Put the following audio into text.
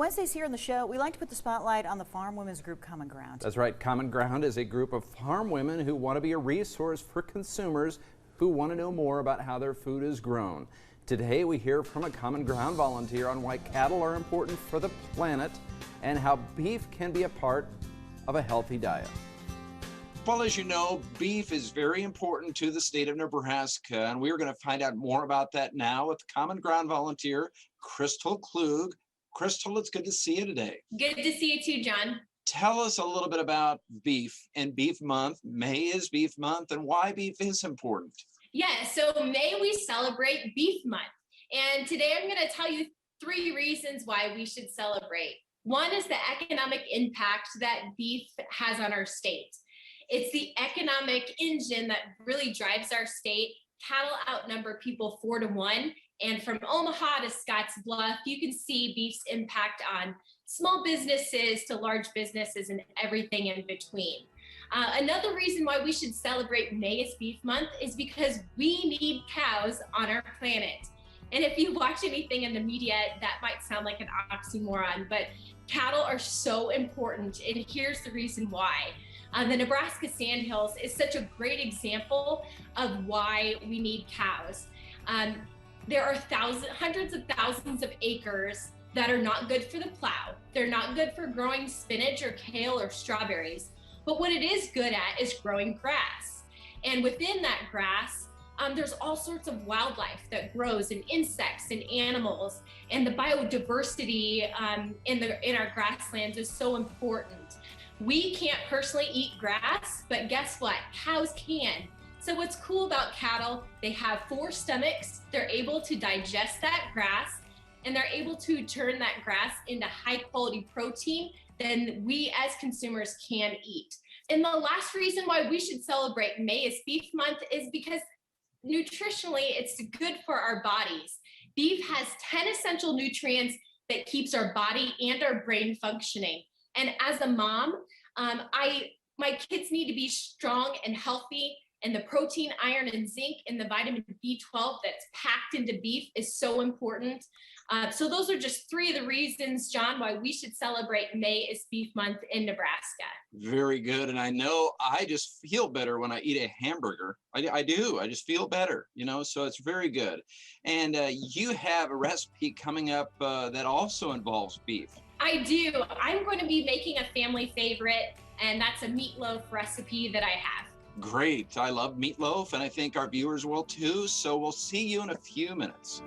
Wednesdays here on the show, we like to put the spotlight on the farm women's group CommonGround. That's right. CommonGround is a group of farm women who want to be a resource for consumers who want to know more about how their food is grown. Today we hear from a CommonGround volunteer on why cattle are important for the planet and how beef can be a part of a healthy diet. Well, as you know, beef is very important to the state of Nebraska, and we're going to find out more about that now with CommonGround volunteer Crystal Klug. Crystal, it's good to see you today. Good to see you too, John. Tell us a little bit about beef and Beef Month. May is Beef Month, and why beef is important. Yeah, so May we celebrate Beef Month. And today I'm going to tell you 3 reasons why we should celebrate. One is the economic impact that beef has on our state. It's the economic engine that really drives our state. Cattle outnumber people 4 to 1. And from Omaha to Scotts Bluff, you can see beef's impact on small businesses to large businesses and everything in between. Another reason why we should celebrate May is Beef Month is because we need cows on our planet. And if you watch anything in the media, that might sound like an oxymoron, but cattle are so important. And here's the reason why. The Nebraska Sandhills is such a great example of why we need cows. There are hundreds of thousands of acres that are not good for the plow. They're not good for growing spinach or kale or strawberries. But what it is good at is growing grass. And within that grass, there's all sorts of wildlife that grows, and insects and animals. And the biodiversity in our grasslands is so important. We can't personally eat grass, but guess what? Cows can. So what's cool about cattle, they have 4 stomachs, they're able to digest that grass, and they're able to turn that grass into high quality protein than we as consumers can eat. And the last reason why we should celebrate May is Beef Month is because nutritionally, it's good for our bodies. Beef has 10 essential nutrients that keeps our body and our brain functioning. And as a mom, my kids need to be strong and healthy. And the protein, iron, and zinc, and the vitamin B12 that's packed into beef is so important. So those are just 3 of the reasons, John, why we should celebrate May is Beef Month in Nebraska. Very good. And I know I just feel better when I eat a hamburger. I do. I just feel better, so it's very good. And you have a recipe coming up that also involves beef. I do. I'm going to be making a family favorite, and that's a meatloaf recipe that I have. Great. I love meatloaf, and I think our viewers will too. So we'll see you in a few minutes.